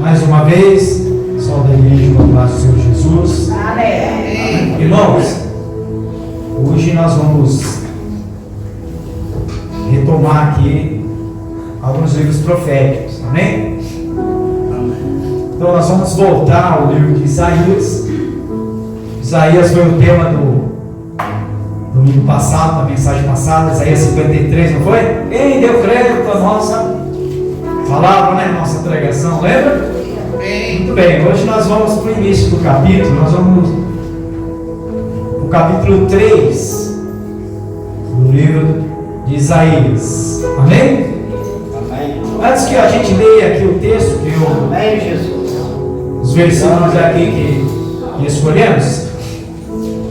Mais uma vez, pessoal da igreja, com a paz do Senhor Jesus. Amém. Irmãos, hoje nós vamos retomar aqui alguns livros proféticos, amém? Então nós vamos voltar ao livro de Isaías. Isaías foi o tema do domingo passado, da mensagem passada, Isaías 53, não foi? Quem deu crédito à nossa palavra, né? Nossa pregação, lembra? Muito bem, hoje nós vamos para o início do capítulo, nós vamos para o capítulo 3 do livro de Isaías, amém? Amém. Antes que a gente leia aqui o texto, que eu, Amém, Jesus. os versículos aqui que escolhemos,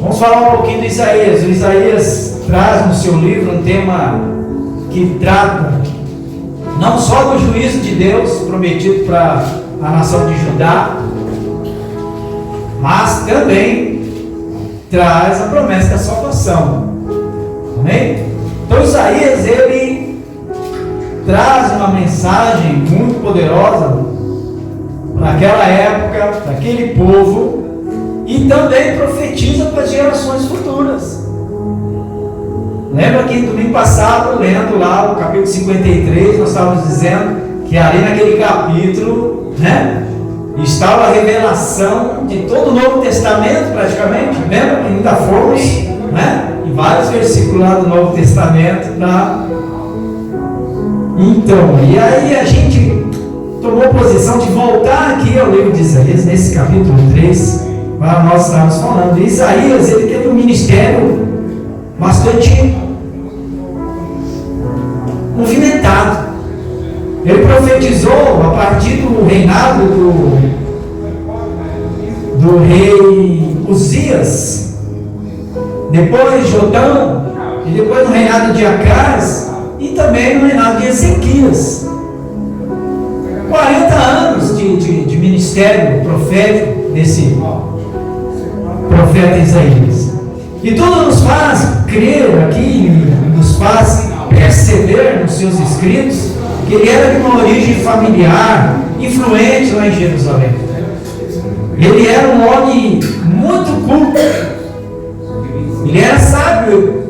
vamos falar um pouquinho de Isaías. O Isaías traz no seu livro um tema que trata não só do juízo de Deus prometido para a nação de Judá, mas também traz a promessa da salvação. Amém? Então Isaías, ele traz uma mensagem muito poderosa para aquela época, para aquele povo, e também profetiza para as gerações futuras. Lembra que domingo passado, lendo lá o capítulo 53, nós estávamos dizendo que ali naquele capítulo, né, estava a revelação de todo o Novo Testamento praticamente. Lembra que ainda fomos, né, em vários versículos lá do Novo Testamento. Então, e aí a gente tomou posição de voltar aqui ao livro de Isaías, nesse capítulo 3, para nós estarmos falando. E Isaías, ele teve um ministério bastante movimentado. Ele profetizou a partir do reinado do rei Uzias, depois Jotão, e depois no reinado de Acaz, e também no reinado de Ezequias. 40 anos de ministério profético desse profeta Isaías. E tudo nos faz crer aqui, nos faz perceber nos seus escritos que ele era de uma origem familiar, influente lá em Jerusalém. Ele era um homem muito culto. Ele era sábio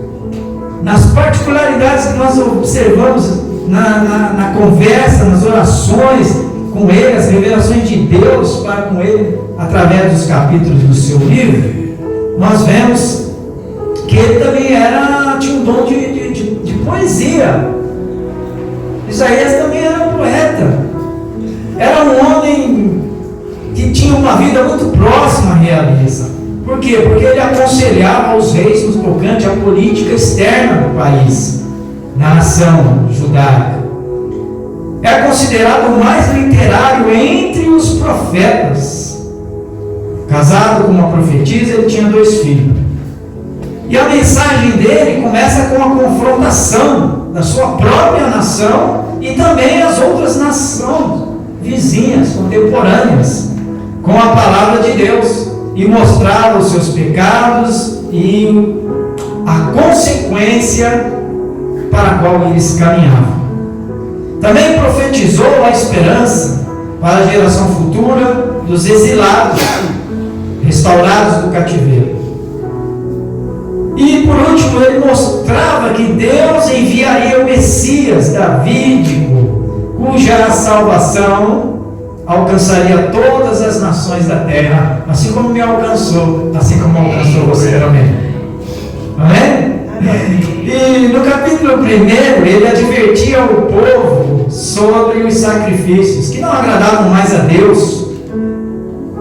nas particularidades que nós observamos na conversa, nas orações com ele, as revelações de Deus para com ele, através dos capítulos do seu livro. Nós vemos que ele também tinha um dom de poesia. Isaías também era um poeta. Era um homem que tinha uma vida muito próxima à realeza. Por quê? Porque ele aconselhava aos reis no tocante à política externa do país, na nação judaica. É considerado o mais literário entre os profetas. Casado com uma profetisa, ele tinha 2 filhos. E a mensagem dele começa com a confrontação da sua própria nação e também as outras nações vizinhas, contemporâneas, com a palavra de Deus, e mostrava os seus pecados e a consequência para a qual eles caminhavam. Também profetizou a esperança para a geração futura dos exilados, restaurados do cativeiro. E por último, ele mostrava que Deus enviaria o Messias davídico, cuja salvação alcançaria todas as nações da terra, assim como me alcançou, assim como alcançou você também. Amém? E no capítulo 1, ele advertia o povo sobre os sacrifícios que não agradavam mais a Deus.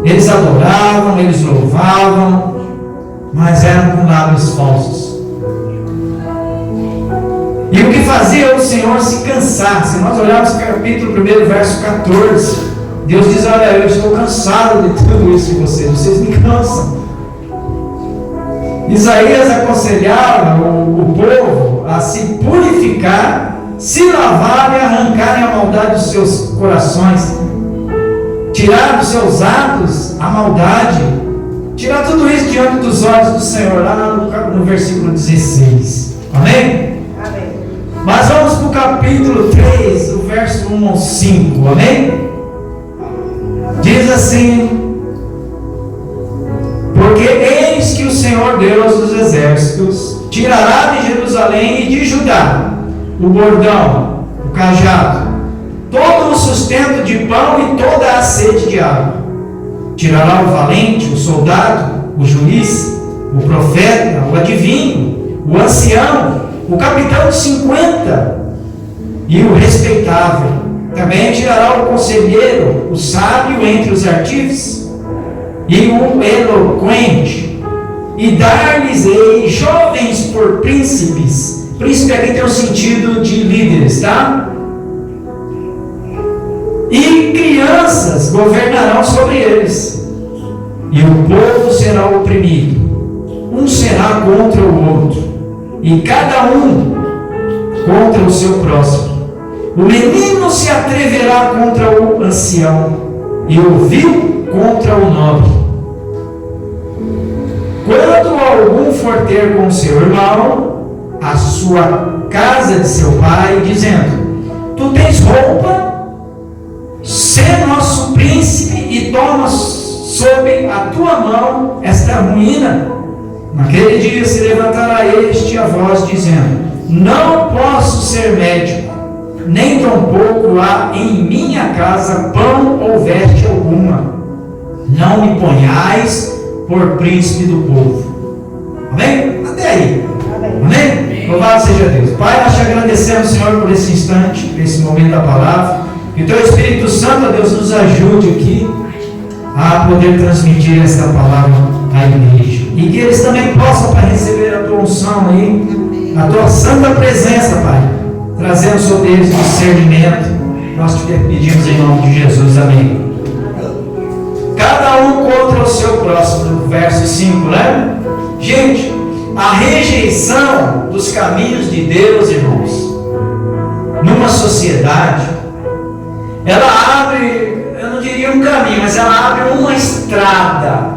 Eles adoravam, eles louvavam, mas eram com lábios falsos. E o que fazia o Senhor se cansar? Se nós olharmos o capítulo 1, verso 14, Deus diz: olha, eu estou cansado de tudo isso de vocês me cansam. Isaías aconselhava o povo a se purificar, se lavar e arrancarem a maldade dos seus corações, tirar dos seus atos a maldade, tirar tudo isso diante dos olhos do Senhor, lá no versículo 16. Amém? Amém. Mas vamos para o capítulo 3, o verso 1 ao 5. Amém? assim: porque eis que o Senhor Deus dos exércitos tirará de Jerusalém e de Judá o bordão, o cajado, todo o sustento de pão e toda a sede de água. Tirará o valente, o soldado, o juiz, o profeta, o adivinho, o ancião, o capitão de 50 e o respeitável. Também tirará o conselheiro, o sábio entre os artífices e o eloquente, e dar-lhes-ei jovens por príncipes. Príncipe aqui tem o sentido de líderes, tá? E crianças governarão sobre eles, e o povo será oprimido, um será contra o outro, e cada um contra o seu próximo. O menino se atreverá contra o ancião, e o vil contra o nobre. Quando algum for ter com seu irmão a sua casa de seu pai, dizendo: tu tens roupa, sê nosso príncipe e toma sob a tua mão esta ruína. Naquele dia se levantará este a voz, dizendo: não posso ser médico, nem tampouco há em minha casa pão ou veste alguma. Não me ponhais por príncipe do povo. Amém? Até aí. Amém? Louvado seja Deus. Pai, nós te agradecemos, Senhor, por esse instante, por esse momento da palavra. Que o teu Espírito Santo, Deus, nos ajude aqui a poder transmitir esta palavra à igreja. E que eles também possam, Pai, receber a tua unção aí, a tua santa presença, Pai, trazendo sobre eles discernimento. Nós te pedimos em nome de Jesus. Amém. Cada um contra o seu próximo, verso 5, né? Gente, a rejeição dos caminhos de Deus, irmãos, numa sociedade, ela abre, eu não diria um caminho, mas ela abre uma estrada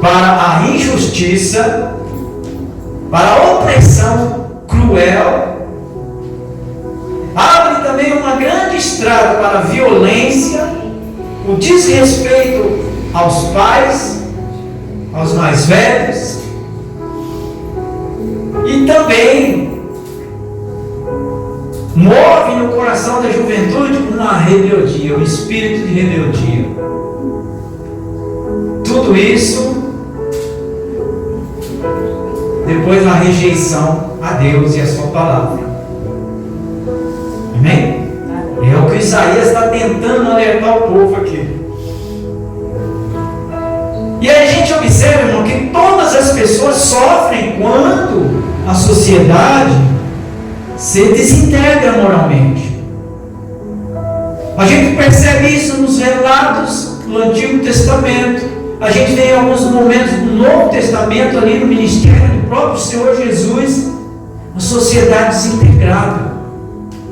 para a injustiça, para a opressão cruel. Abre também uma grande estrada para a violência, o desrespeito aos pais, aos mais velhos, e também move no coração da juventude uma rebeldia, um espírito de rebeldia. Tudo isso depois da rejeição a Deus e a sua palavra. Amém? É o que Isaías está tentando alertar o povo aqui. E aí a gente observa, irmão, que todas as pessoas sofrem quando a sociedade se desintegra moralmente. A gente percebe isso nos relatos do Antigo Testamento. A gente vê em alguns momentos do Novo Testamento, ali no ministério do próprio Senhor Jesus, a sociedade desintegrada.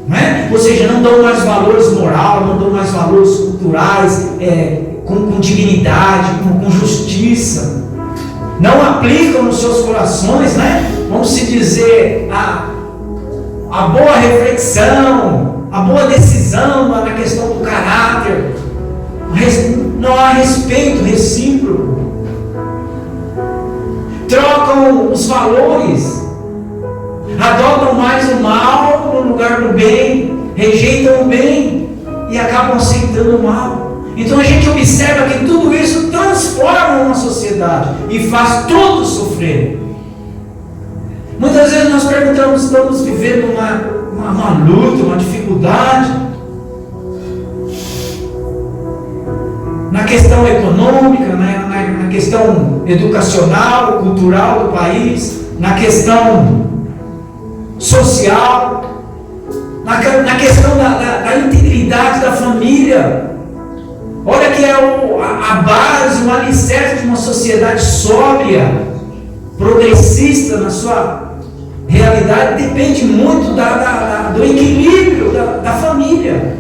Não é? Ou seja, não dão mais valores morais, não dão mais valores culturais, com dignidade, com justiça. Não aplicam nos seus corações, né? Vamos se dizer, a boa reflexão, a boa decisão na questão do caráter. Não há respeito recíproco. Trocam os valores, adotam mais o mal no lugar do bem, rejeitam o bem e acabam aceitando o mal. Então a gente observa que tudo isso transforma uma sociedade e faz todos sofrer. Muitas vezes nós perguntamos, estamos vivendo uma luta, uma dificuldade na questão econômica, na questão educacional, cultural do país, na questão social, na questão da integridade da família. Olha que é a base, o alicerce de uma sociedade sóbria, progressista na sua realidade, depende muito do equilíbrio da família,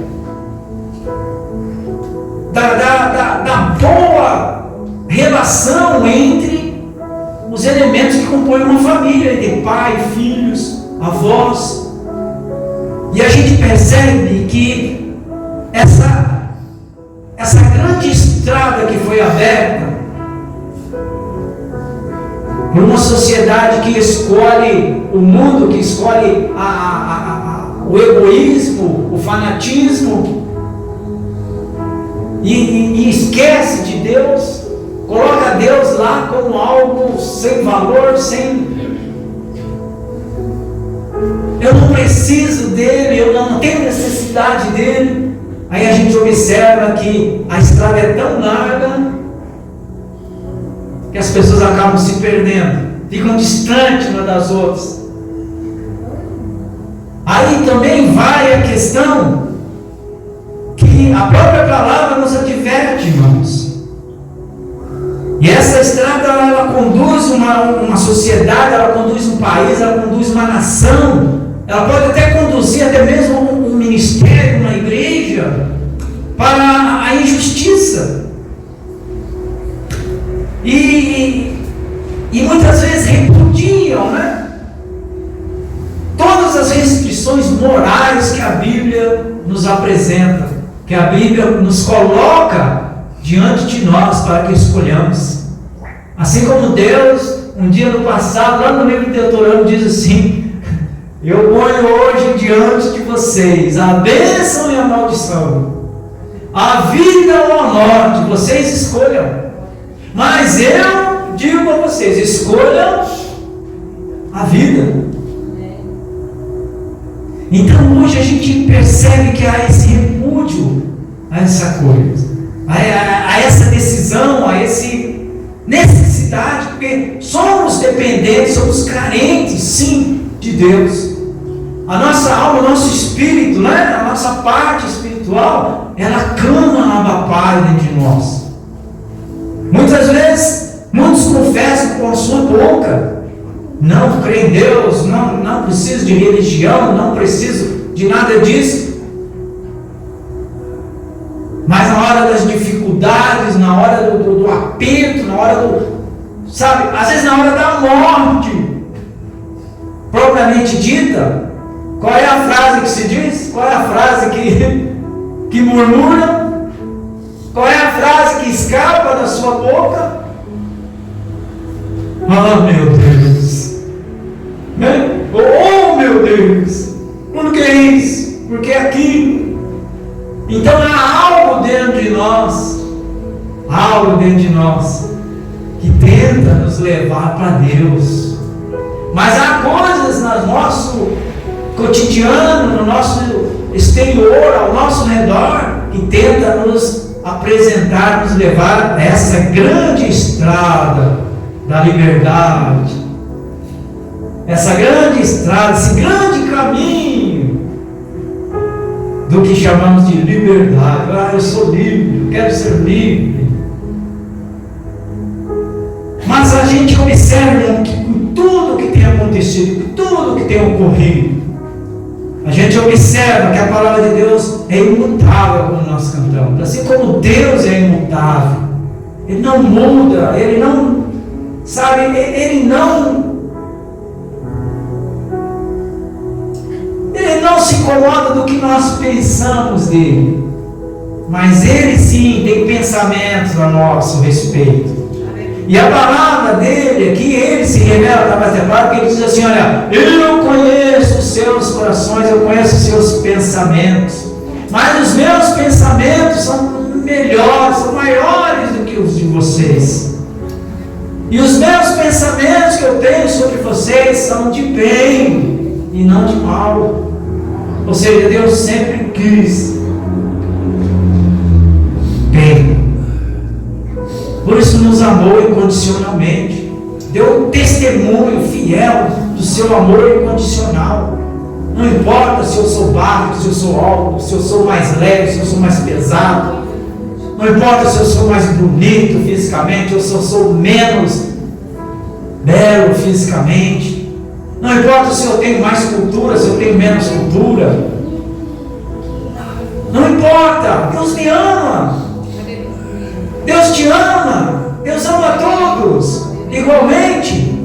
da boa relação entre os elementos que compõem uma família, de pai, filhos, avós. E a gente percebe que essa que foi aberta por uma sociedade que escolhe o mundo, que escolhe o egoísmo, o fanatismo, e esquece de Deus, coloca Deus lá como algo sem valor, eu não preciso dele, eu não tenho necessidade dele. Aí a gente observa que a estrada é tão larga que as pessoas acabam se perdendo, ficam distantes umas das outras. Aí também vai a questão que a própria palavra nos adverte, irmãos. E essa estrada ela conduz uma sociedade, ela conduz um país, ela conduz uma nação, ela pode até conduzir até mesmo um ministério, uma igreja, para a injustiça. E muitas vezes repudiam, né? Todas as restrições morais que a Bíblia nos apresenta, que a Bíblia nos coloca diante de nós para que escolhamos. Assim como Deus, um dia no passado, lá no livro de Deuteronômio, diz assim: eu ponho hoje diante de vocês a bênção e a maldição, a vida ou a morte, vocês escolham. Mas eu digo a vocês: escolham a vida. Então hoje a gente percebe que há esse repúdio a essa coisa, a essa decisão, a essa necessidade, porque somos dependentes, somos carentes, sim, de Deus. A nossa alma, o nosso espírito, né? A nossa parte espiritual, ela clama Abba Pai dentro de nós. Muitas vezes, muitos confessam com a sua boca: não creio em Deus, não preciso de religião, não preciso de nada disso. Mas na hora das dificuldades, na hora do aperto, na hora sabe, às vezes na hora da morte propriamente dita, qual é a frase que se diz? Qual é a frase que murmura? Qual é a frase que escapa da sua boca? Ah, meu Deus! Né? Oh, meu Deus! Por que isso? Por que aquilo? Então há algo dentro de nós que tenta nos levar para Deus. Mas há coisas no nosso cotidiano, no nosso exterior, ao nosso redor, que tenta nos apresentar, nos levar a essa grande estrada da liberdade, essa grande estrada, esse grande caminho do que chamamos de liberdade. Ah, eu sou livre, eu quero ser livre. Mas a gente observa que tudo que tem acontecido, tudo que tem ocorrido, a gente observa que a palavra de Deus é imutável, como nós cantamos. Assim como Deus é imutável, Ele não muda, Ele não, sabe, Ele não se incomoda do que nós pensamos dele. Mas Ele sim tem pensamentos a nosso respeito. E a palavra dele aqui, Ele se revela através da palavra, porque Ele diz assim: olha, eu conheço os seus corações, eu conheço os seus pensamentos, mas os meus pensamentos são melhores, são maiores do que os de vocês. E os meus pensamentos que eu tenho sobre vocês são de bem e não de mal. Ou seja, Deus sempre quis bem. Por isso nos amou incondicionalmente. Deu um testemunho fiel do seu amor incondicional. Não importa se eu sou baixo, se eu sou alto, se eu sou mais leve, se eu sou mais pesado. Não importa se eu sou mais bonito fisicamente ou se eu sou menos belo fisicamente. Não importa se eu tenho mais cultura, se eu tenho menos cultura. Não importa. Deus me ama. Deus te ama. Deus ama a todos igualmente.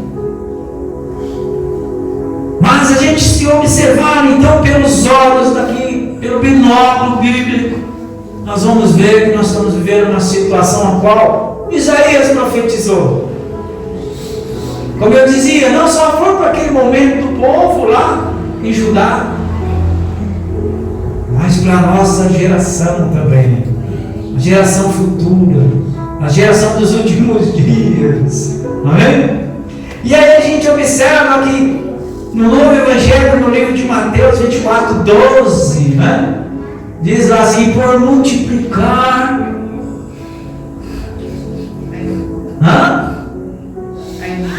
Mas a gente se observar então pelos olhos daqui, pelo binóculo bíblico, nós vamos ver que nós estamos vivendo uma situação a qual Isaías profetizou. Como eu dizia, não só foi para aquele momento do povo lá em Judá, mas para a nossa geração também, a geração futura, a geração dos últimos dias. Amém? E aí a gente observa que no novo Evangelho, no livro de Mateus 24:12, né? Diz lá assim: por multiplicar.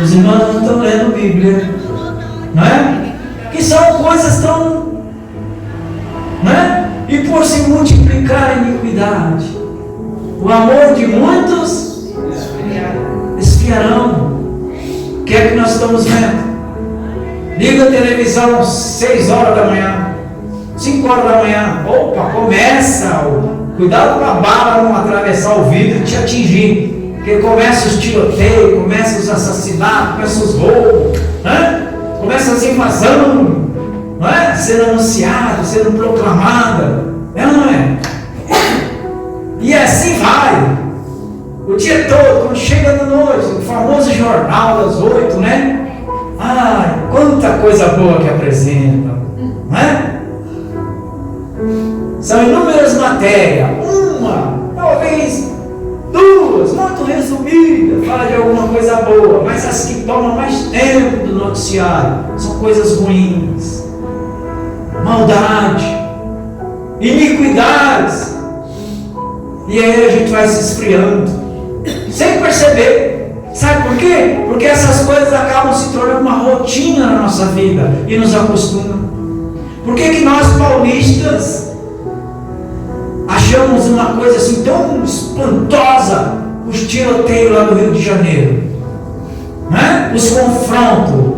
Os irmãos não estão lendo Bíblia, não é? Que são coisas tão, né? E por se multiplicar a iniquidade, o amor de muitos esfriarão. O que é que nós estamos vendo? Liga a televisão 6 horas da manhã, 5 horas da manhã. Opa, começa. Cuidado para a bala não atravessar o vidro e te atingir. Porque começa os tiroteios, começa os assassinatos, começa os roubos, né? Começa as invasões, não é? Sendo anunciada, sendo proclamada. É ou não é? E assim vai. O dia todo, quando chega da noite, o famoso jornal das 8, né? Ai, quanta coisa boa que apresenta, não é? São inúmeras matérias, uma, talvez duas, muito resumidas, fala de alguma coisa boa, mas as que tomam mais tempo do noticiário são coisas ruins, maldade, iniquidades, e aí a gente vai se esfriando, sem perceber. Sabe por quê? Porque essas coisas acabam se tornando uma rotina na nossa vida e nos acostumam. Por que nós paulistas achamos uma coisa assim tão espantosa, os tiroteios lá no Rio de Janeiro, né? Os confrontos,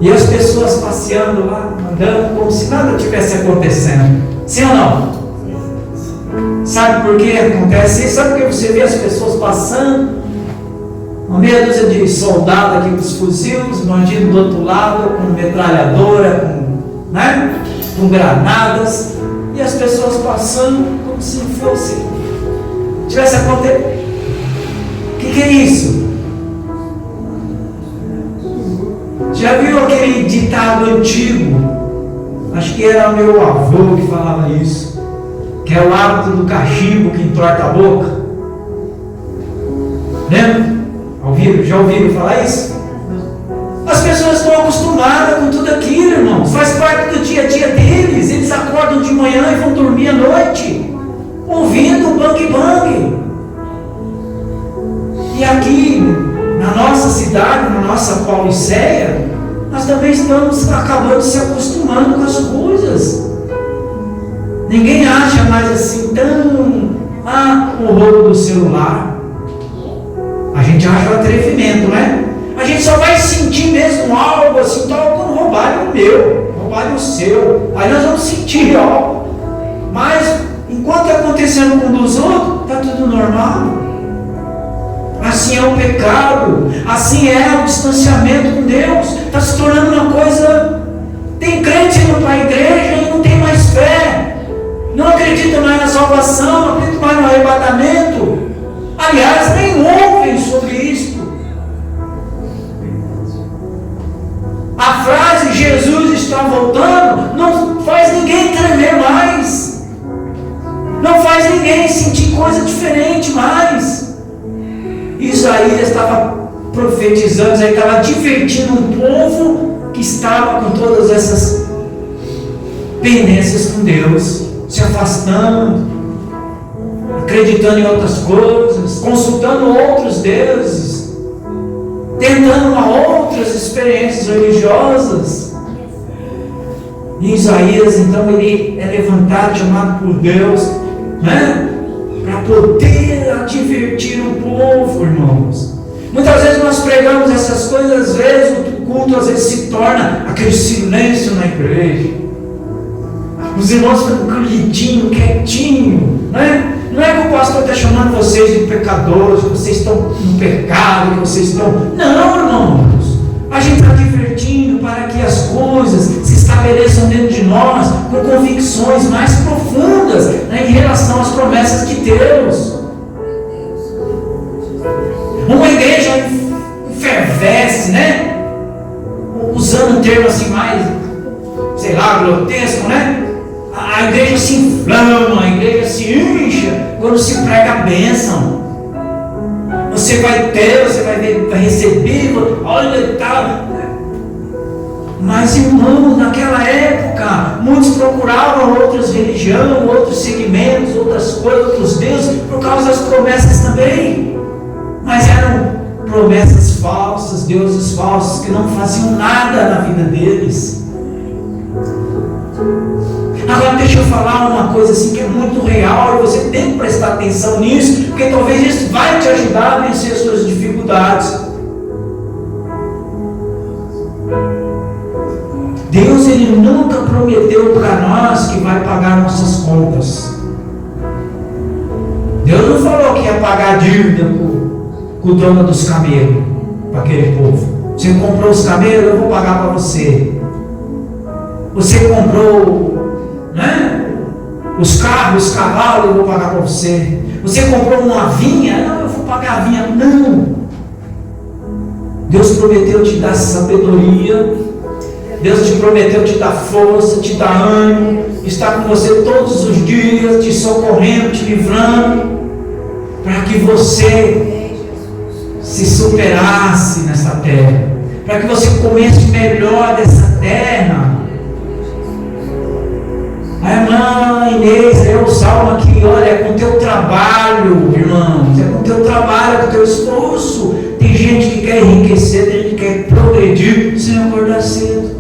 e as pessoas passeando lá, andando como se nada tivesse acontecendo? Sim ou não? Sabe por que acontece isso? Sabe por que você vê as pessoas passando, uma meia dúzia de soldados aqui com os fuzis, os bandidos do outro lado com metralhadora, né? Com granadas, e as pessoas passando como se não fosse, tivesse acontecido. O que é isso? Já viu aquele ditado antigo? Acho que era meu avô que falava isso, que é o hábito do cachimbo que entorta a boca. Lembra? Já ouviram falar isso? As pessoas estão acostumadas com tudo aquilo, irmãos. Faz parte do dia a dia deles. Eles acordam de manhã e vão dormir à noite, ouvindo o bang bang. E aqui, na nossa cidade, na nossa Pauliceia, nós também estamos acabando se acostumando com as coisas. Ninguém acha mais assim tão o roubo do celular. A gente acha um atrevimento, né? A gente só vai sentir mesmo algo assim, tal, quando roubarem o meu, roubarem o seu. Aí nós vamos sentir algo. Mas enquanto está acontecendo com um dos outros, está tudo normal. Assim é o pecado, assim é o distanciamento com Deus. Está se tornando uma coisa. Tem crente indo para a igreja e não tem mais fé, não acredita mais na salvação, não acredita mais no arrebatamento. Aliás, nem ouvem sobre isso. A frase Jesus está voltando não faz ninguém tremer mais, não faz ninguém sentir coisa diferente mais. Isaías estava profetizando, Isaías estava divertindo um povo que estava com todas essas pendências com Deus, se afastando, acreditando em outras coisas, consultando outros deuses, tentando outras experiências religiosas. E Isaías, então, ele é levantado, chamado por Deus, né? Para poder advertir o povo, irmãos. Muitas vezes nós pregamos essas coisas, às vezes o culto às vezes se torna aquele silêncio na igreja. Os irmãos ficam quietinho, quietinho, né? Não é que o pastor está chamando vocês de pecadores, que vocês estão no pecado, que vocês estão... Não, irmãos. A gente está divertindo para que as coisas se estabeleçam dentro de nós com convicções mais profundas Deus. Uma igreja fervesce, né? Usando um termo assim mais, sei lá, grotesco, né? A igreja se inflama, a igreja se incha quando se prega a bênção. Você vai ter, você vai receber, olha e tal. Mas, irmão, naquela época, muitos procuravam outras religiões, outros segmentos, outras coisas, outros deuses, por causa das promessas também. Mas eram promessas falsas, deuses falsos, que não faziam nada na vida deles. Agora deixa eu falar uma coisa assim que é muito real, e você tem que prestar atenção nisso, porque talvez isso vai te ajudar a vencer as suas dificuldades. Deus, Ele nunca prometeu para nós que vai pagar nossas contas. Deus não falou que ia pagar a dívida com o dono dos camelos, para aquele povo. Você comprou os camelos, eu vou pagar para você. Você comprou, né, os carros, os cavalos, eu vou pagar para você. Você comprou uma vinha, não, eu vou pagar a vinha. Não. Deus prometeu te dar sabedoria. Deus te prometeu te dar força, te dar ânimo, estar com você todos os dias, te socorrendo, te livrando, para que você se superasse nessa terra, para que você comesse melhor dessa terra. A irmã Inês, o salmo aqui, olha, é com o teu trabalho, irmãos, é com o teu trabalho, é com o teu esforço. Tem gente que quer enriquecer, tem gente que quer progredir sem acordar cedo,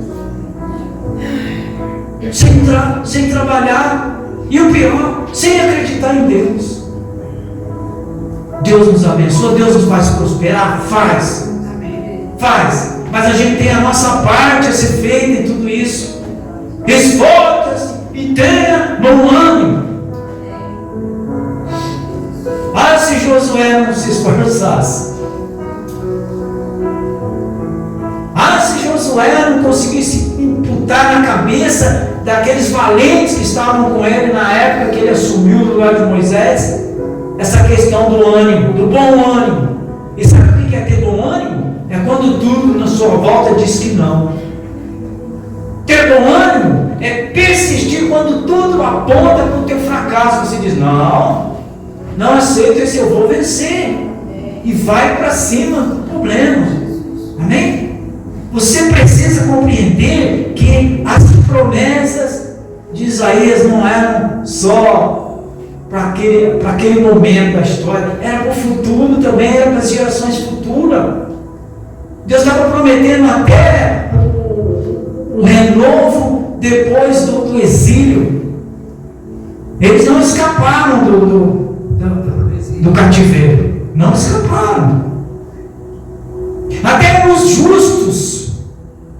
sem trabalhar, e o pior, sem acreditar em Deus. Deus nos abençoa, Deus nos faz prosperar, faz, mas a gente tem a nossa parte a ser feita em tudo isso. Esforça-se e tenha bom ânimo. Ah, se Josué não se esforçasse, se Josué não conseguisse imputar na cabeça daqueles valentes que estavam com ele na época que ele assumiu o lugar de Moisés, essa questão do ânimo, do bom ânimo. E sabe o que é ter bom ânimo? É quando tudo na sua volta diz que não. Ter bom ânimo é persistir quando tudo aponta para o teu fracasso. Você diz, não aceito esse, eu vou vencer. E vai para cima do problema. Amém? Você precisa compreender que as promessas de Isaías não eram só para aquele momento da história, era para o futuro também, era para as gerações futuras. Deus estava prometendo até o renovo depois do exílio. Eles não escaparam do cativeiro, não escaparam. Até os justos,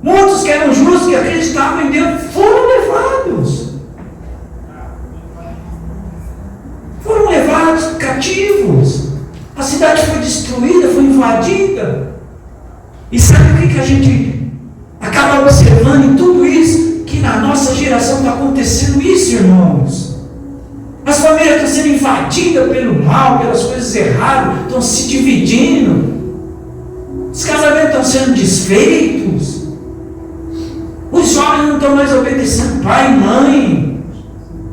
muitos que eram justos, que acreditavam em Deus, foram levados cativos. A cidade foi destruída, foi invadida. E sabe o que a gente acaba observando em tudo isso? Que na nossa geração está acontecendo isso, irmãos. As famílias estão sendo invadidas pelo mal, pelas coisas erradas, estão se dividindo. Os casamentos estão sendo desfeitos. Os jovens não estão mais obedecendo pai e mãe.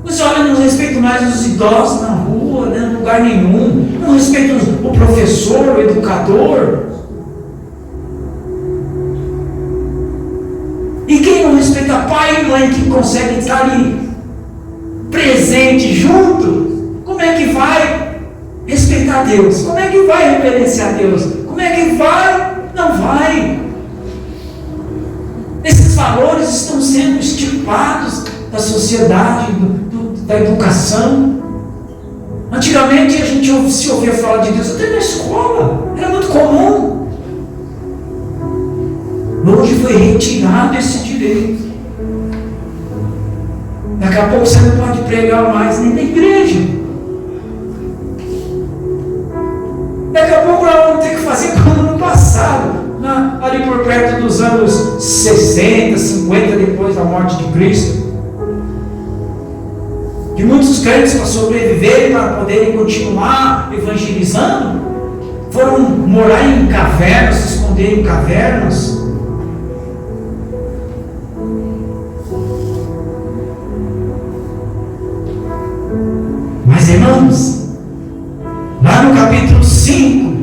Os jovens não respeitam mais os idosos na rua, né, em lugar nenhum. Não respeitam o professor, o educador. E quem não respeita pai e mãe que conseguem estar ali presente junto, como é que vai respeitar Deus? Como é que vai reverenciar Deus? Como é que vai? Não vai. Esses valores estão sendo extirpados da sociedade, da educação. Antigamente a gente se ouvia falar de Deus até na escola, era muito comum. Hoje foi retirado esse direito. Daqui a pouco você não pode pregar mais nem na igreja. Daqui a pouco nós vamos ter que fazer como no passado, ali por perto dos anos 60, 50, depois da morte de Cristo. E muitos crentes, para sobreviverem, para poderem continuar evangelizando, foram morar em cavernas, se esconder em cavernas. Mas, irmãos, lá no capítulo 5,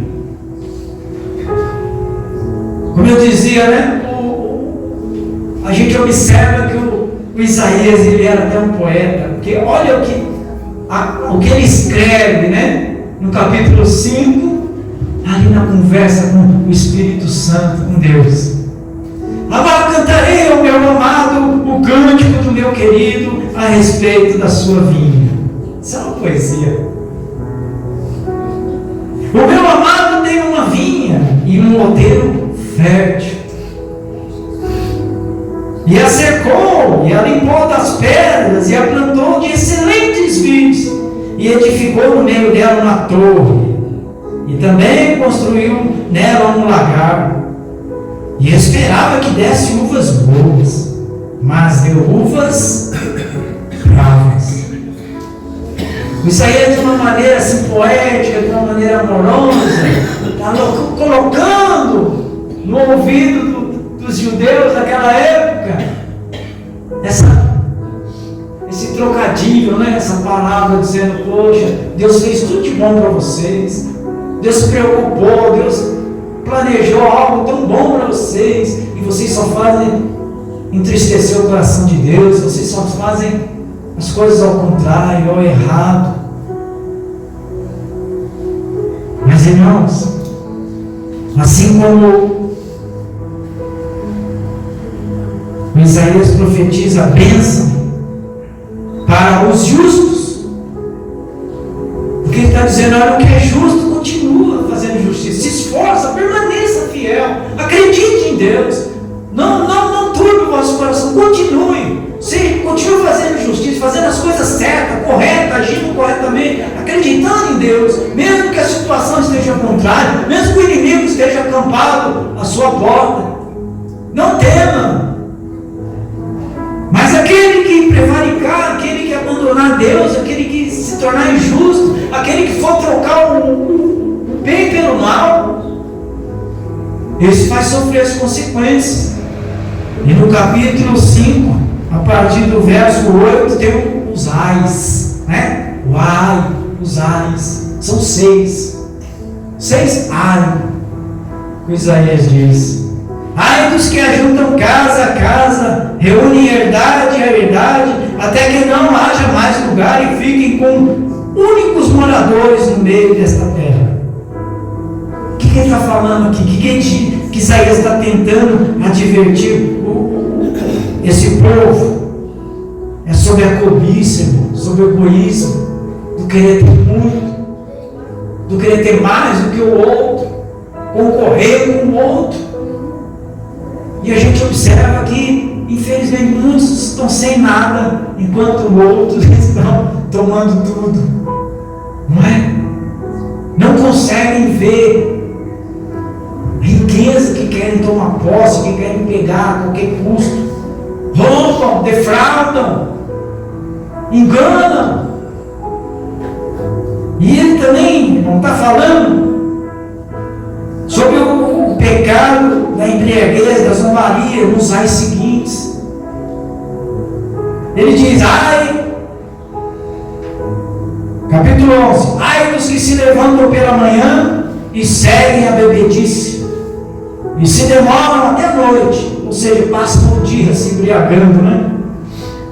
como eu dizia, né? A gente observa que o Isaías, ele era até um poeta, porque olha o que ele escreve, né? No capítulo 5, ali na conversa com o Espírito Santo, com Deus. Agora cantarei ao meu amado o cântico do meu querido a respeito da sua vinha. Isso é uma poesia. O meu amado tem uma vinha e um modelo fértil, e a cercou, e a limpou das pedras, e a plantou de excelentes vides, e edificou no meio dela uma torre, e também construiu nela um lagar, e esperava que desse uvas boas, mas deu uvas bravas. Isso aí é de uma maneira assim poética, de uma maneira amorosa, está colocando no ouvido dos judeus daquela época esse trocadilho, né? Essa palavra dizendo: poxa, Deus fez tudo de bom para vocês, Deus se preocupou, Deus planejou algo tão bom para vocês, e vocês só fazem entristecer o coração de Deus, vocês só fazem as coisas ao contrário, ao errado. Mas, irmãos, assim como o Isaías profetiza a bênção para os justos, porque ele está dizendo: olha, o que é justo, continua fazendo justiça, se esforça, permaneça fiel, acredite em Deus, não turbe o vosso coração, continue fazendo justiça, fazendo as coisas certas, corretas, agindo corretamente, acreditando em Deus, mesmo que a situação esteja contrária, mesmo que o inimigo esteja acampado à sua porta, não tema. Mas aquele que prevaricar, aquele que abandonar Deus, aquele que se tornar injusto, aquele que for trocar o bem pelo mal, esse vai sofrer as consequências. E no capítulo 5, a partir do verso 8, tem os ais, né? O ai, os ais, são 6 ai, que Isaías diz: ai dos que ajuntam casa a casa, reúnem herdade a herdade, até que não haja mais lugar e fiquem com únicos moradores no meio desta terra. O que ele está falando aqui? Que Isaías está tentando advertir esse povo? É sobre a cobiça, irmão, sobre o egoísmo, do querer ter muito, do querer ter mais do que o outro, concorrer com o outro. E a gente observa que, infelizmente, muitos estão sem nada, enquanto outros estão tomando tudo, não é? Não conseguem ver a riqueza que querem tomar posse, que querem pegar a qualquer custo, roubam, defraudam, enganam. E ele também não está falando sobre o pecado da embriaguez, da zombaria, nos ais seguintes. Ele diz: ai, capítulo 11: ai dos que se levantam pela manhã e seguem a bebedice, e se demoram até a noite, ou seja, passam o dia se embriagando, né?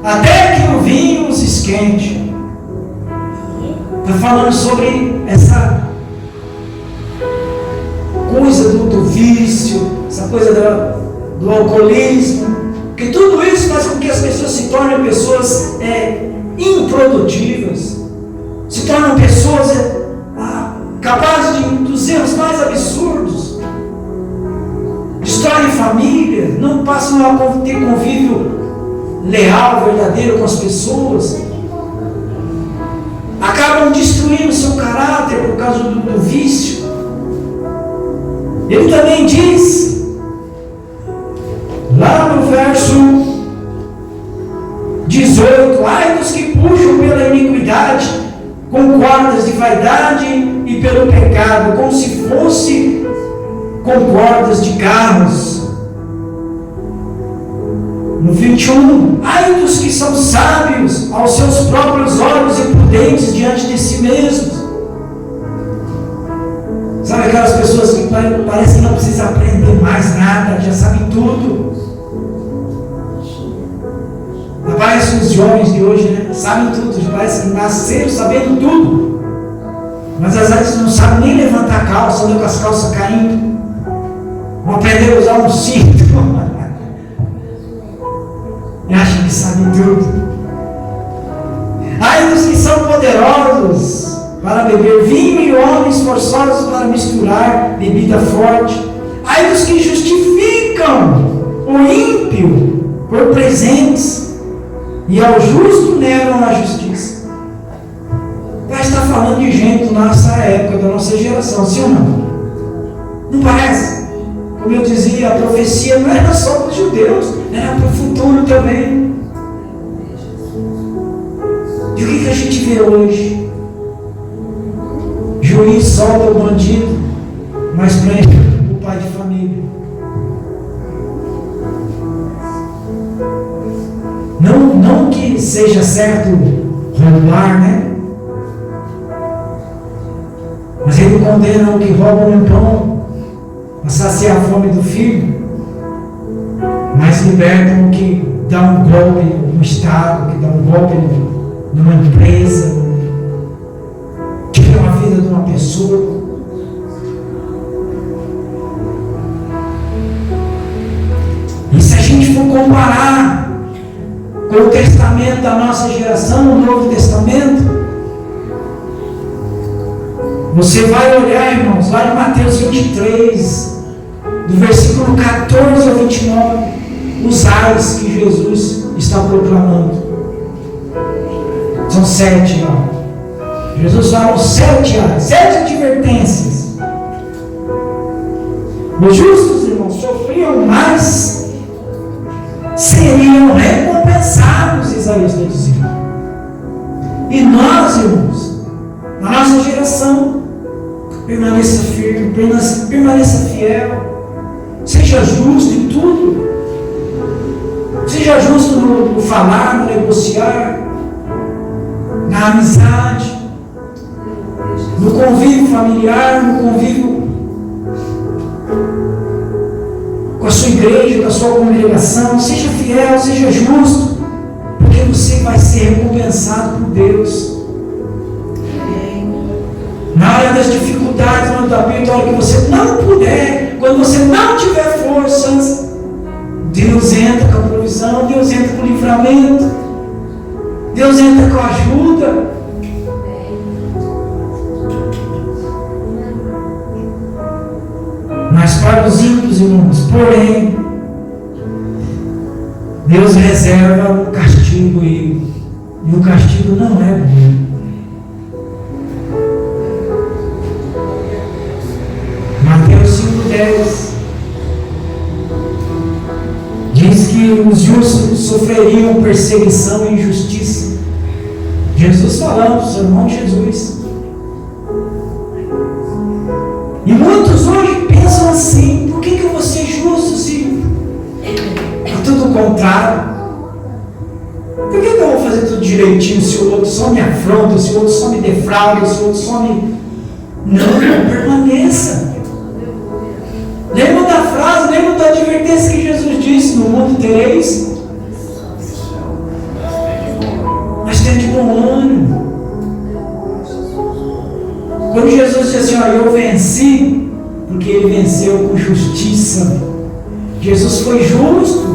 Até que o vinho os esquente. Está falando sobre essa coisa do vício, essa coisa do alcoolismo, porque tudo isso faz com que as pessoas se tornem pessoas improdutivas, se tornam pessoas capazes dos erros mais absurdos, destroem família, não passam a ter convívio leal, verdadeiro com as pessoas, acabam destruindo o seu caráter por causa do vício. Ele também diz, lá no verso 18: ai dos que puxam pela iniquidade, com cordas de vaidade e pelo pecado, como se fosse com cordas de carros. No 21, ai dos que são sábios aos seus próprios olhos e prudentes diante de si mesmos. Sabe aquelas pessoas que parece que não precisa aprender mais nada, já sabem tudo. Parece os jovens de hoje, né? Sabem tudo, parece que nasceram sabendo tudo. Mas às vezes não sabem nem levantar a calça, andam com as calças caindo. Vão aprender a usar um cinto. E acham que sabem tudo. Ai dos que são poderosos para beber vinho e homens forçosos para misturar bebida forte. Ai dos que justificam o ímpio por presentes e ao justo negam a justiça. Já está falando de gente da nossa época, da nossa geração, sim ou não? Não parece? Como eu dizia, a profecia não era só para os judeus, era para o futuro também. E o que a gente vê hoje? Juiz solta o bandido, mas prende o pai de família. Não que seja certo roubar, né? Mas ele condena o que rouba um pão para saciar a fome do filho, mas liberta o que dá um golpe no Estado, que dá um golpe numa empresa, tira a vida de uma pessoa. E se a gente for comparar com o testamento da nossa geração, o Novo Testamento, você vai olhar, irmãos, lá em Mateus 23, do versículo 14 ao 29, os ais que Jesus está proclamando. São 7, ó. Jesus fala 7 ais, 7 advertências. Os justos, irmãos, sofriam mais, seriam recompensados, Isaías está dizendo. E nós, irmãos, na nossa geração, permaneça firme, permaneça fiel, seja justo em tudo, seja justo no falar, no negociar, na amizade, no convívio familiar, no convívio com a sua igreja, com a sua congregação. Seja fiel, seja justo, porque você vai ser recompensado por Deus. Na hora das dificuldades, na hora do aperto, na hora que você não puder, quando você não tiver forças, Deus entra com a provisão, Deus entra com o livramento, Deus entra com a ajuda. Mas para os ímpios, irmãos, porém, Deus reserva o castigo e o castigo não é bom. Mateus 5,10 diz que os justos sofreriam perseguição e injustiça. Jesus falando, o sermão de Jesus. E muitos hoje pensam assim: por que eu vou ser justo se é tudo o contrário? Por que eu vou fazer tudo direitinho se o outro só me afronta, se o outro só me defrauda, se o outro só me... Não, permaneça. Lembra da frase, lembra da advertência que Jesus disse: no mundo tereis, mas tem de bom ânimo. Quando Jesus disse assim: ó, eu venci, porque ele venceu com justiça. Jesus foi justo.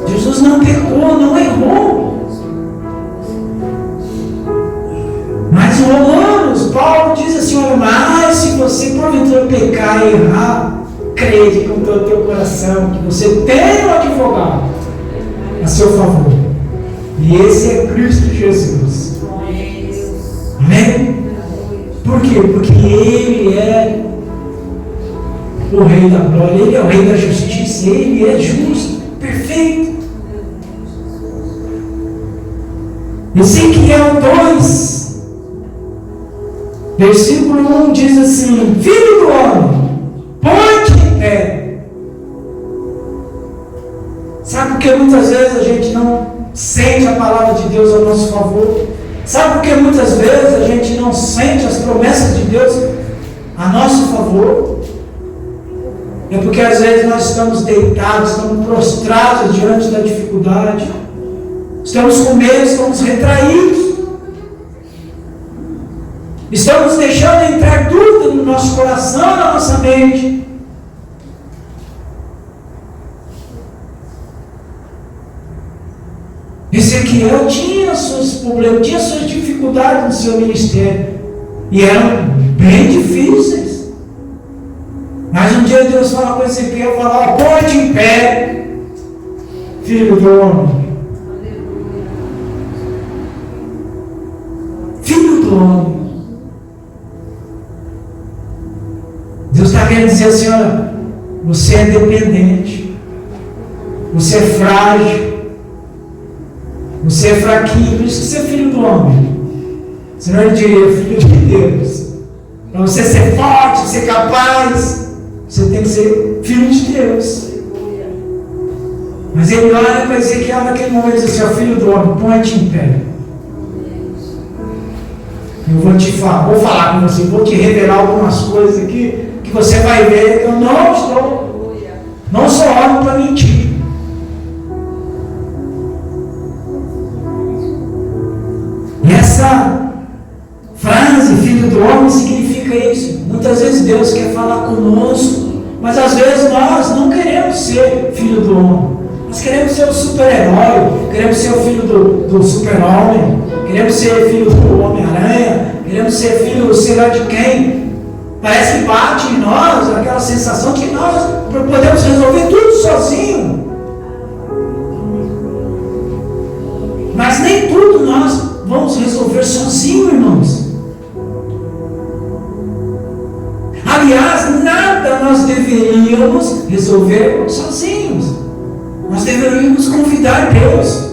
Jesus não pecou, não errou. Mas em Romanos, Paulo diz assim: olha, mas se você porventura pecar e errar, crede com todo o teu coração que você tem um advogado a seu favor. E esse é Cristo Jesus. Amém? Por quê? Porque Ele é o Rei da glória, Ele é o Rei da justiça, Ele é justo, perfeito. Ezequiel 2, versículo 1 diz assim: Filho do homem, põe-te em pé. Sabe por que muitas vezes a gente não sente a palavra de Deus a nosso favor? Sabe por que muitas vezes a gente não sente as promessas de Deus a nosso favor? É porque às vezes nós estamos deitados, estamos prostrados diante da dificuldade, estamos com medo, estamos retraídos, estamos deixando entrar dúvida no nosso coração, na nossa mente. Ezequiel tinha seus problemas, tinha suas dificuldades no seu ministério, e eram bem difíceis. Mas um dia Deus fala com Ezequiel, fala: põe-te em pé, filho do homem. Filho do homem. Deus está querendo dizer assim: olha, você é dependente, você é frágil, você é fraquinho, por isso que você é filho do homem. Senão ele diria filho de Deus. Para você ser forte, ser capaz, você tem que ser filho de Deus. Mas ele olha para Ezequiel naquele momento e diz assim: ó, filho do homem, põe-te em pé. Eu vou te falar, vou falar com você, vou te revelar algumas coisas aqui, que você vai ver que eu não sou homem para mentir. E essa frase, filho do homem, significa isso. Muitas vezes Deus quer falar conosco, mas às vezes nós não queremos ser filho do homem. Nós queremos ser o super-herói, queremos ser o filho do super-homem, queremos ser filho do Homem-Aranha, queremos ser filho sei lá de quem. Parece que bate em nós aquela sensação que nós podemos resolver tudo sozinho. Mas nem tudo nós vamos resolver sozinho, irmãos. Aliás, nada nós deveríamos resolver sozinhos. Nós deveríamos convidar Deus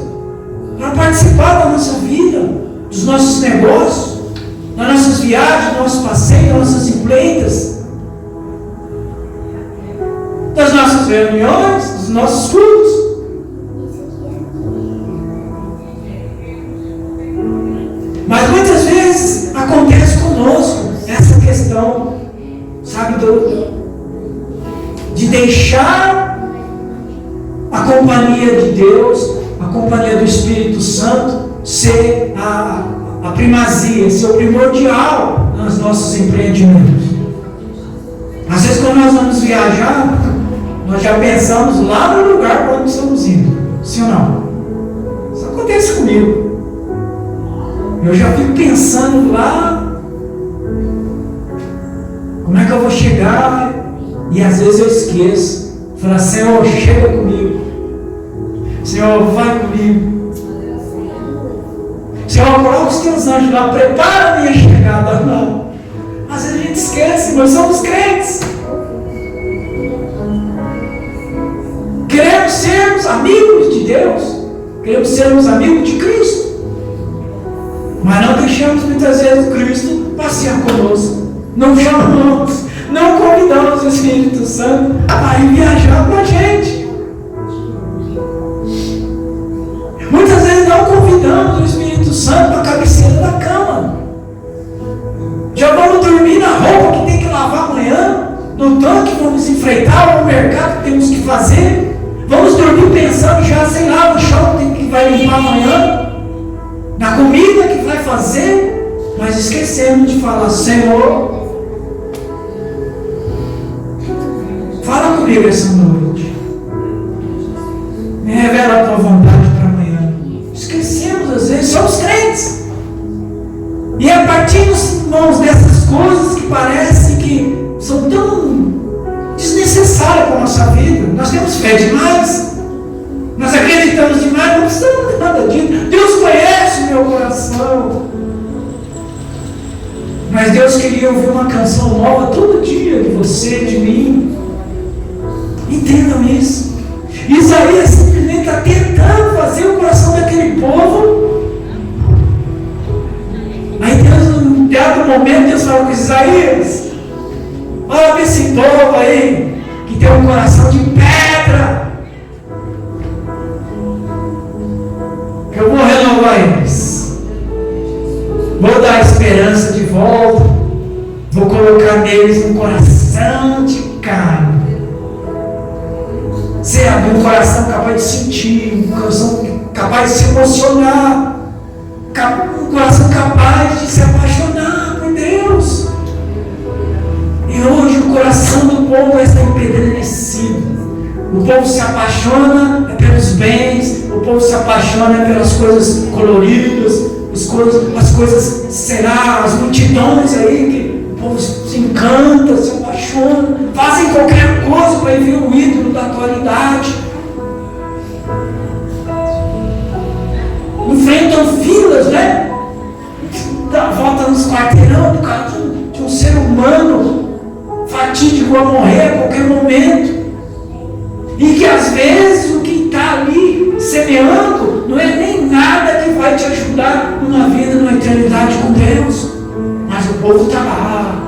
para participar da nossa vida, dos nossos negócios, das nossas viagens, do nosso passeio, das nossas empreitas, das nossas reuniões, dos nossos cultos. Mas muitas vezes acontece conosco essa questão, sabe, de deixar a companhia de Deus, a companhia do Espírito Santo ser a primazia, ser o primordial nos nossos empreendimentos. Às vezes quando nós vamos viajar, nós já pensamos lá no lugar para onde estamos indo. Sim ou não? Isso acontece comigo. Eu já fico pensando lá, como é que eu vou chegar, e às vezes eu esqueço. Fala: Senhor, chega comigo. Senhor, vai comigo. Senhor, coloca os teus anjos lá, prepara a minha chegada. Não. Às vezes a gente esquece, nós somos crentes. Queremos sermos amigos de Deus, queremos sermos amigos de Cristo, mas não deixamos muitas vezes Cristo passear conosco. Não chamamos, não convidamos o Espírito Santo a ir viajar com a gente. Muitas vezes não convidamos o Espírito Santo para a cabeceira da cama. Já vamos dormir na roupa que tem que lavar amanhã, no tanque que vamos enfrentar, no mercado que temos que fazer. Vamos dormir pensando já, sei lá, no chão que vai limpar amanhã, na comida que vai fazer, mas esquecemos de falar: Senhor, fala comigo essa noite, me revela a tua vontade para amanhã. Esquecemos às vezes, somos crentes, e a partir, irmãos, dessas coisas que parecem que são tão desnecessárias para a nossa vida, nós temos fé demais, nós acreditamos demais, não precisamos de nada disso. Deus conhece o meu coração, mas Deus queria ouvir uma canção nova todo dia, de você, de mim. Entendam isso. Isaías simplesmente está tentando fazer o coração daquele povo fala com Isaías: olha para esse povo aí, que tem um coração de pedra, que eu vou renovar eles, vou dar a esperança de volta, vou colocar neles um coração de carne. Sabe, um coração capaz de sentir, um coração capaz de se emocionar, um coração capaz de se apaixonar por Deus. E hoje o coração do povo está empedernecido. O povo se apaixona pelos bens, o povo se apaixona pelas coisas coloridas, as coisas, será, as multidões aí, que o povo se encanta, se apaixona, fazem qualquer coisa para ver o ídolo da atualidade. Enfrentam filas, né? Volta nos quarteirão por causa de um ser humano fatídico a morrer a qualquer momento. E que às vezes o que está ali semeando não é nem nada que vai te ajudar numa vida, numa eternidade com Deus. Mas o povo está lá.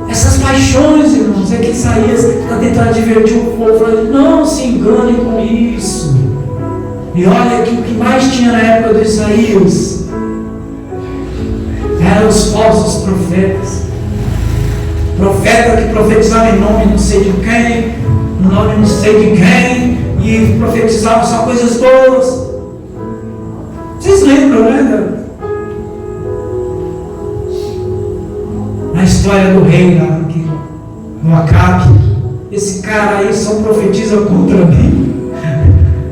Essas paixões, irmãos, é que Isaías está tentando divertir o povo, falando: não se engane com isso. E olha que o que mais tinha na época de Isaías eram os falsos profetas. Profeta que profetizava em nome não sei de quem, no nome não sei de quem, e profetizava só coisas boas. Vocês lembram, né? Na história do rei lá, no Acabe. Esse cara aí só profetiza contra mim.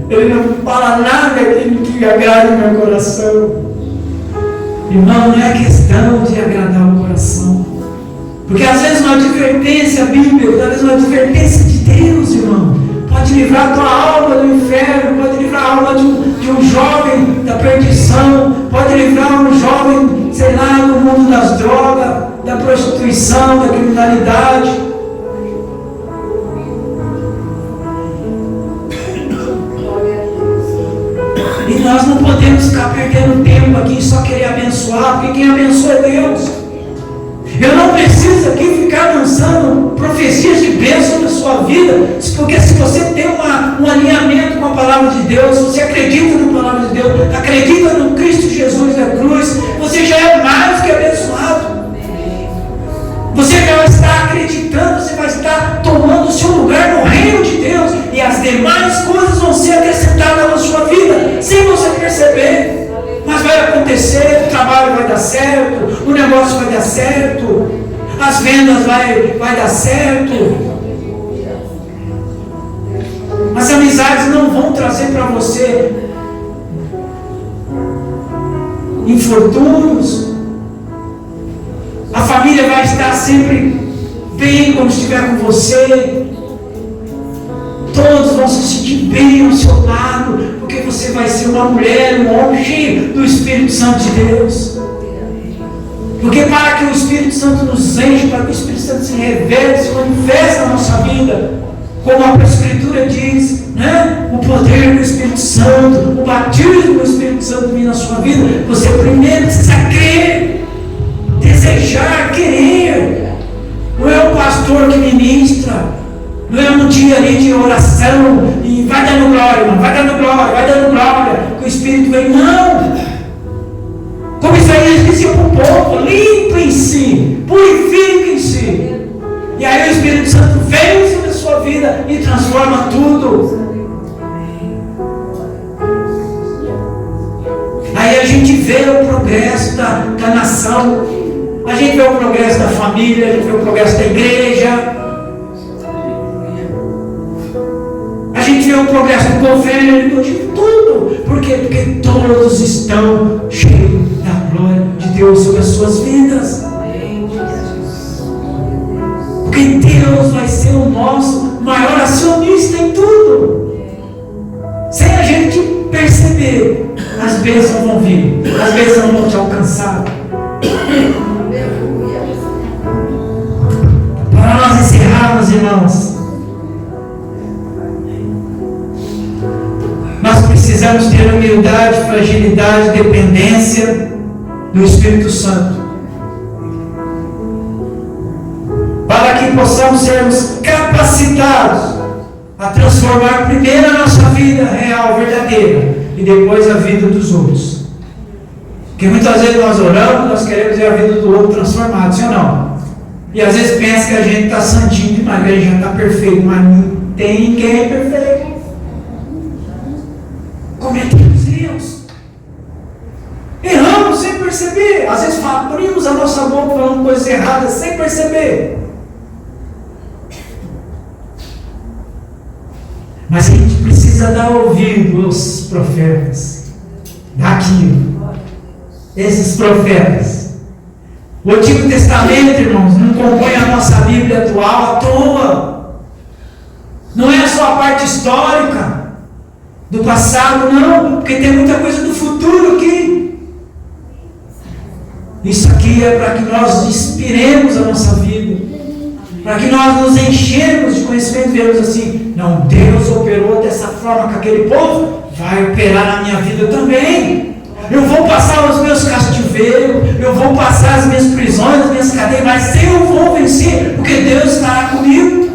Ele não fala nada que agrade o meu coração. Irmão, não é questão de agradar o coração. Porque às vezes uma advertência bíblica, às vezes uma advertência de Deus, irmão, pode livrar a tua alma do inferno, pode livrar a alma de um jovem da perdição, pode livrar um jovem, sei lá, do mundo das drogas, da prostituição, da criminalidade. E nós não podemos ficar perdendo tempo aqui e só querer abençoar, porque quem abençoa é Deus. Eu não preciso aqui ficar lançando profecias de bênção na sua vida, porque se você tem um alinhamento com a palavra de Deus, você acredita na palavra de Deus, acredita no Cristo Jesus da cruz, você já é mais que abençoado. Você já vai estar acreditando, você vai estar tomando o seu lugar no reino de Deus, e as demais coisas vão ser acrescentadas na sua vida, sem você perceber. Mas vai acontecer, o trabalho vai dar certo, o negócio vai dar certo, as vendas vai dar certo. As amizades não vão trazer para você infortúnios. A família vai estar sempre bem quando estiver com você. Todos vão se sentir bem ao seu lado, porque você vai ser uma mulher, um homem cheio do Espírito Santo de Deus. Porque para que o Espírito Santo nos enche, para que o Espírito Santo se revele, se manifeste na nossa vida, como a Escritura diz, né? O poder do Espírito Santo, o batismo do Espírito Santo vir na sua vida, você primeiro precisa crer, desejar, querer. Não é o pastor que ministra, não é um dia ali de oração e vai dando glória, irmão, vai dando glória, que o Espírito vem. Não! Como Isaías disse para o povo: limpem-se, purifiquem-se. E aí o Espírito Santo vem sobre a sua vida e transforma tudo. Aí a gente vê o progresso da nação, a gente vê o progresso da família, a gente vê o progresso da igreja. A gente vê o progresso do governo, de tudo. Por quê? Porque todos estão cheios da glória de Deus sobre as suas vidas. Porque Deus vai ser o nosso maior acionista em tudo. Sem a gente perceber, as bênçãos vão vir, as bênçãos vão te alcançar. Para nós encerrarmos, irmãos, nós precisamos ter humildade, fragilidade, dependência do Espírito Santo. para que possamos sermos capacitados a transformar primeiro a nossa vida real, verdadeira, e depois a vida dos outros. Porque muitas vezes nós oramos, nós queremos ver a vida do outro transformada, sim ou não? E às vezes pensa que a gente está santinho demais, que a gente já está perfeito, mas não tem ninguém perfeito. Cometemos erros. Erramos sem perceber. Às vezes abrimos a nossa boca falando coisas erradas sem perceber. Mas a gente precisa dar ouvido aos profetas daquilo. Esses profetas. O Antigo Testamento, irmãos, não compõe a nossa Bíblia atual à toa. Não é só a parte histórica do passado, não, porque tem muita coisa do futuro aqui. Isso aqui é para que nós inspiremos a nossa vida, para que nós nos enchemos de conhecimento e vemos assim, não, Deus operou dessa forma com aquele povo, vai operar na minha vida também. Eu vou passar os meus cativeiros, eu vou passar as minhas prisões, as minhas cadeias, mas eu vou vencer, porque Deus estará comigo.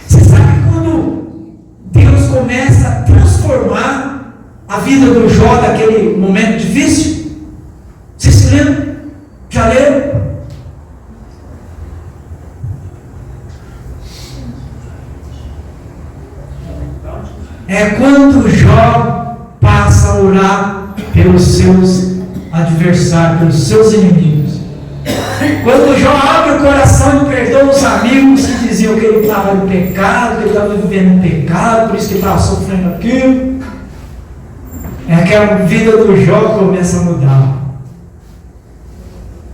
Você sabe quando Deus começa a transformar a vida do Jó daquele momento difícil? Você se lembra? Já leram? É quando Jó passa a orar pelos seus adversários, pelos seus inimigos. Quando Jó abre o coração e perdoa os amigos que diziam que ele estava em pecado, que ele estava vivendo em pecado, por isso que ele estava sofrendo aquilo. É que a vida do Jó começa a mudar.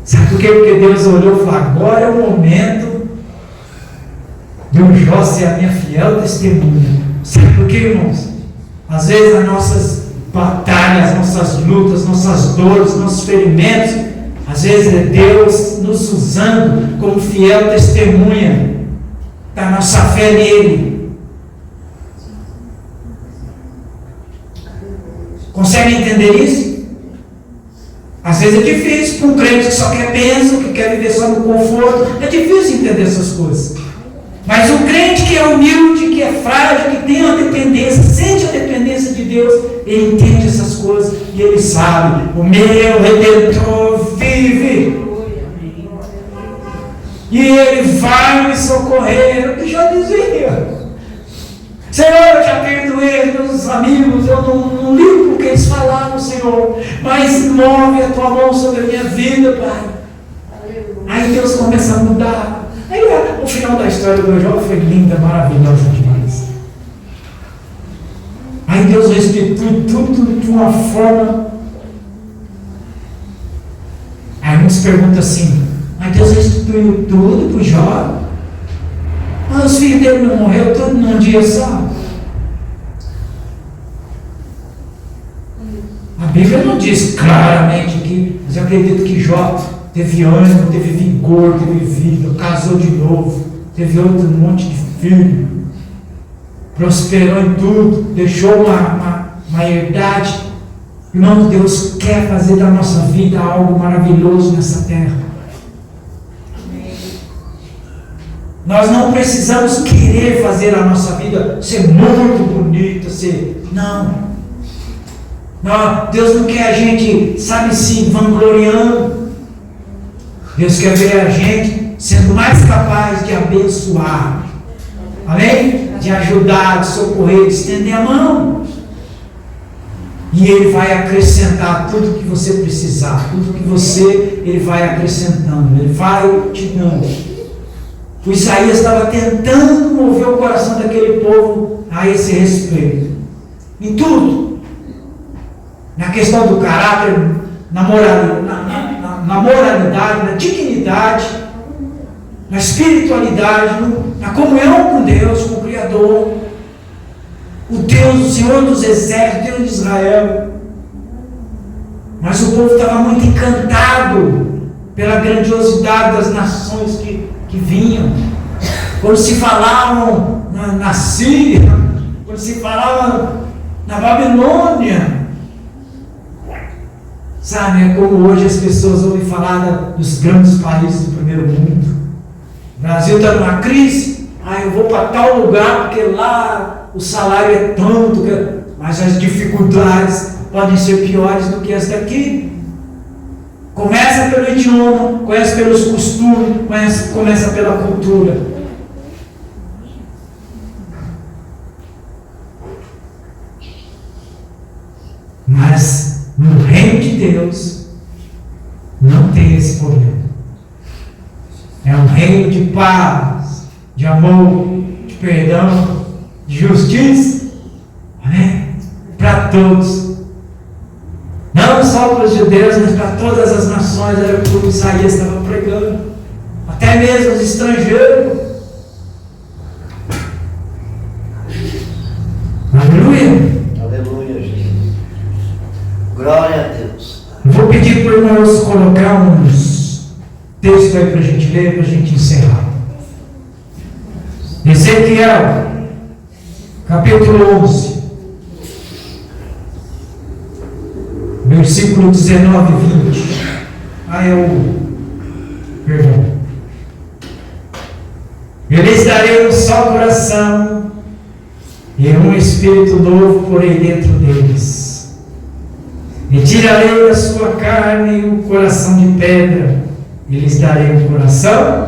Sabe por quê? Porque Deus olhou e falou, agora é o momento de o Jó ser a minha fiel testemunha. Sabe por quê, irmãos? Às vezes as nossas batalhas, nossas lutas, nossas dores, nossos ferimentos, às vezes é Deus nos usando como fiel testemunha da nossa fé nele. Consegue entender isso? Às vezes é difícil para um crente que só quer bênção, que quer viver só no conforto. É difícil entender essas coisas. Mas o crente que é humilde, que é frágil, que tem a dependência, sente a dependência de Deus, ele entende essas coisas e ele sabe, o meu Redentor vive. E ele vai me socorrer. Eu já dizia, Senhor, eu já perdoei meus amigos, eu não ligo porque eles falaram, Senhor, mas move a tua mão sobre a minha vida, Pai. Aí Deus começa a mudar. Aí o final da história do Jó foi linda, maravilhosa demais. Aí Deus restitui tudo de uma forma. Aí muitos perguntam assim, mas Deus restituiu tudo para o Jó? Ah, os filhos dele não morreram tudo num dia só? A Bíblia não diz claramente aqui, mas eu acredito que Jó teve ânimo, teve vigor, teve vida, casou de novo, teve outro monte de filho, prosperou em tudo, deixou uma herdade. Irmão, Deus quer fazer da nossa vida algo maravilhoso nessa terra. Nós não precisamos querer fazer a nossa vida ser muito bonita, não. Deus não quer a gente, sabe, se vangloriando. Deus quer ver a gente sendo mais capaz de abençoar, amém? De ajudar, de socorrer, de estender a mão. E Ele vai acrescentar tudo que você precisar, Ele vai acrescentando, Ele vai te dando. O Isaías estava tentando mover o coração daquele povo a esse respeito, em tudo, na questão do caráter, na moralidade, na dignidade, na espiritualidade, na comunhão com Deus, com o Criador, o Deus, o Senhor dos exércitos, Deus de Israel. Mas o povo estava muito encantado pela grandiosidade das nações que vinham. Quando se falavam na Síria, quando se falava na Babilônia, Sabe, é como hoje as pessoas ouvem falar dos grandes países do primeiro mundo. O Brasil está numa crise, eu vou para tal lugar porque lá o salário é tanto, mas as dificuldades podem ser piores do que as daqui. Começa pelo idioma, começa pelos costumes, começa pela cultura. Mas no reino de Deus não tem esse problema. É um reino de paz, de amor, de perdão, de justiça, amém? Para todos. Não só para os judeus, mas para todas as nações. Era o que Isaías estava pregando. Até mesmo os estrangeiros. Aleluia. Aleluia, Jesus. Glória a Deus. Eu vou pedir para os irmãos colocar uns textos aí para a gente ler, para a gente encerrar. Ezequiel, capítulo 11, versículo 19 e 20. Perdão. Eu lhes darei um só coração e um espírito novo porei dentro deles. E tirarei da sua carne o coração de pedra e lhes darei um coração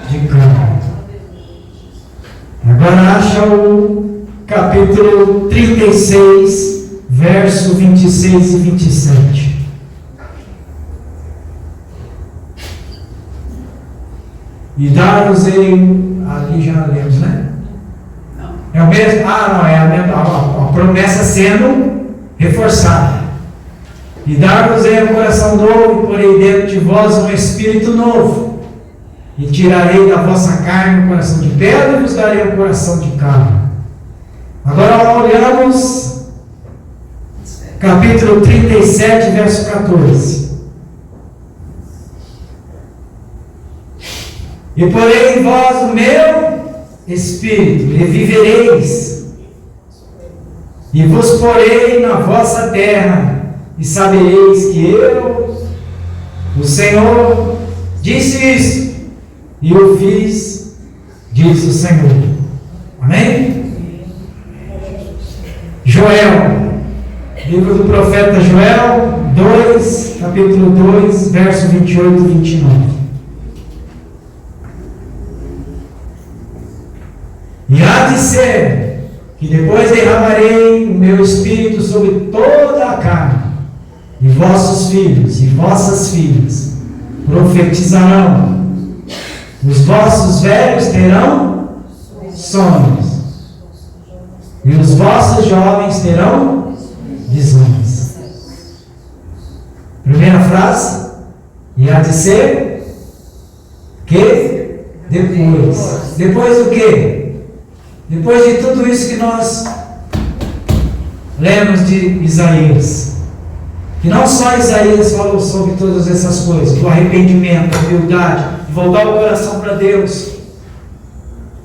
de carne. Agora acha o capítulo 36, verso 26 e 27. E dar-vos-ei, ali já lemos, né? Não. É o mesmo? Não, é a promessa sendo reforçada. E dar-vos-ei um coração novo, e porei dentro de vós um espírito novo. E tirarei da vossa carne um coração de pedra, e vos darei um coração de carne. Agora olhamos capítulo 37, verso 14. E porei em vós o meu espírito, e vivereis, e vos porei na vossa terra, e sabereis que eu, o Senhor, disse isso, e o fiz, diz o Senhor. Amém? Joel, livro do profeta Joel, 2, capítulo 2, verso 28 e 29. E há de ser que depois derramarei o meu espírito sobre toda a carne, e vossos filhos e vossas filhas profetizarão, os vossos velhos terão sonhos, e os vossos jovens terão visões. Primeira frase, e há de ser que depois. Depois do que? Depois de tudo isso que nós lemos de Isaías, que não só Isaías falou sobre todas essas coisas, do arrependimento, da humildade, de voltar o coração para Deus,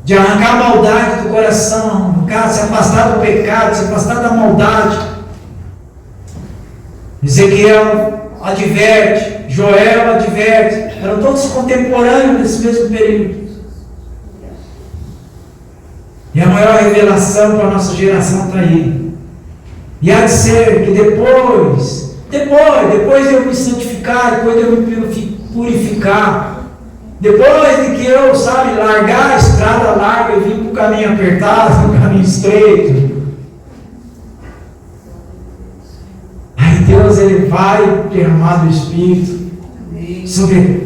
de arrancar a maldade do coração, se afastar do pecado, se afastar da maldade. Ezequiel adverte, Joel adverte, eram todos contemporâneos nesse mesmo período. E a maior revelação para a nossa geração está aí. E há de ser que depois de eu me santificar, depois de eu me purificar, depois de que eu, largar a estrada larga e vir para o caminho apertado, para o caminho estreito, aí Deus ele vai derramar do Espírito sobre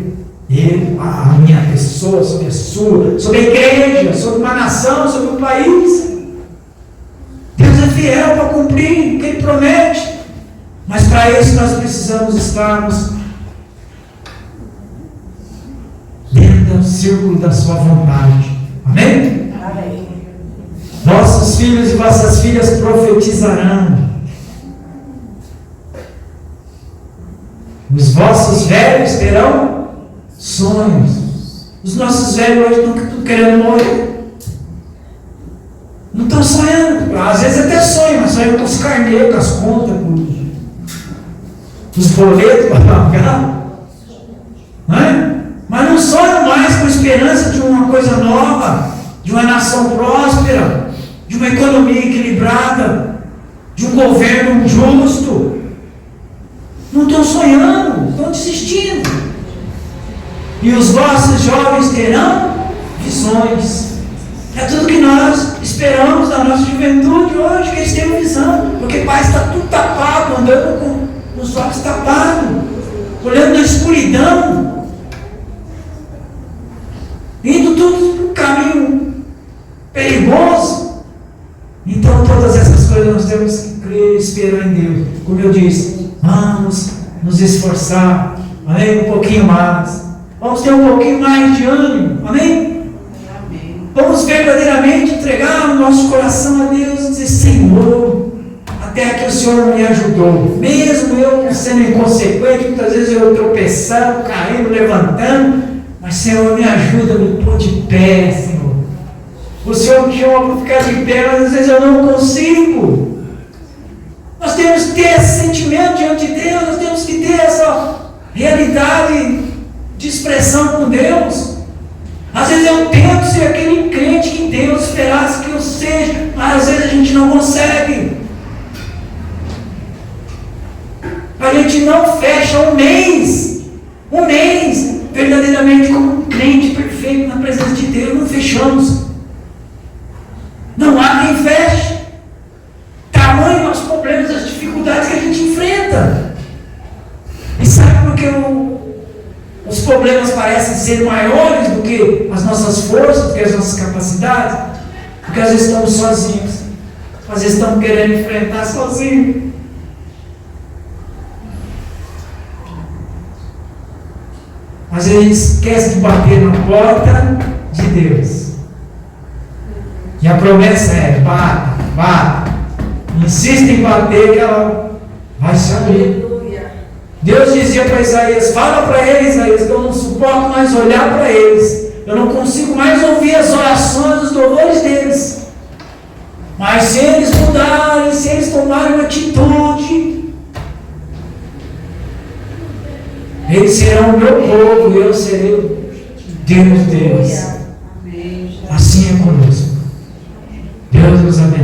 a minha pessoa, sobre a sua, sobre a igreja, sobre uma nação, sobre um país. Deus é fiel para cumprir o que Ele promete, mas para isso nós precisamos estarmos dentro do círculo da sua vontade. Amém? Amém. Vossos filhos e vossas filhas profetizarão, os vossos velhos terão sonhos. Os nossos velhos hoje estão querendo morrer. Não estão sonhando. Às vezes até sonham, mas sonham com os carneiros, com as contas. os boletos para pagar, não é? Mas não sonham mais com esperança de uma coisa nova, de uma nação próspera, de uma economia equilibrada, de um governo justo. Não estão sonhando, estão desistindo. E os vossos jovens terão visões. É tudo que nós esperamos da nossa juventude hoje, que eles tenham visão. Porque pai está tudo tapado, andando com os olhos tapados, olhando na escuridão, indo tudo por um caminho perigoso. Então todas essas coisas nós temos que crer e esperar em Deus. Como eu disse, vamos nos esforçar, amém? Um pouquinho mais. Vamos ter um pouquinho mais de ânimo, amém? Vamos verdadeiramente entregar o nosso coração a Deus e dizer: Senhor, até aqui o Senhor me ajudou, mesmo eu sendo inconsequente, muitas vezes eu tropeçando, caindo, levantando, mas Senhor, me ajuda, me pôr de pé, Senhor. O Senhor me chama para ficar de pé, mas às vezes eu não consigo. Nós temos que ter esse sentimento diante de Deus, nós temos que ter essa realidade de expressão com Deus. Às vezes eu tento ser aquele crente que Deus esperasse que eu seja, mas às vezes a gente não consegue. A gente não fecha um mês verdadeiramente como um crente perfeito na presença de Deus. Não fechamos. Não há quem feche. Tamanho os problemas, as dificuldades que a gente enfrenta. E sabe por que os problemas parecem ser maiores do que as nossas forças, do que as nossas capacidades? Porque às vezes estamos sozinhos, às vezes estamos querendo enfrentar sozinhos. Às vezes a gente esquece de bater na porta de Deus. E a promessa é: bata, insista em bater que ela vai se abrir. Deus dizia para Isaías: fala para eles, Isaías, que eu não suporto mais olhar para eles, eu não consigo mais ouvir as orações, os louvores deles. Mas se eles mudarem, se eles tomarem uma atitude, eles serão o meu povo e eu serei o Deus deles. Assim é conosco. Deus nos abençoe.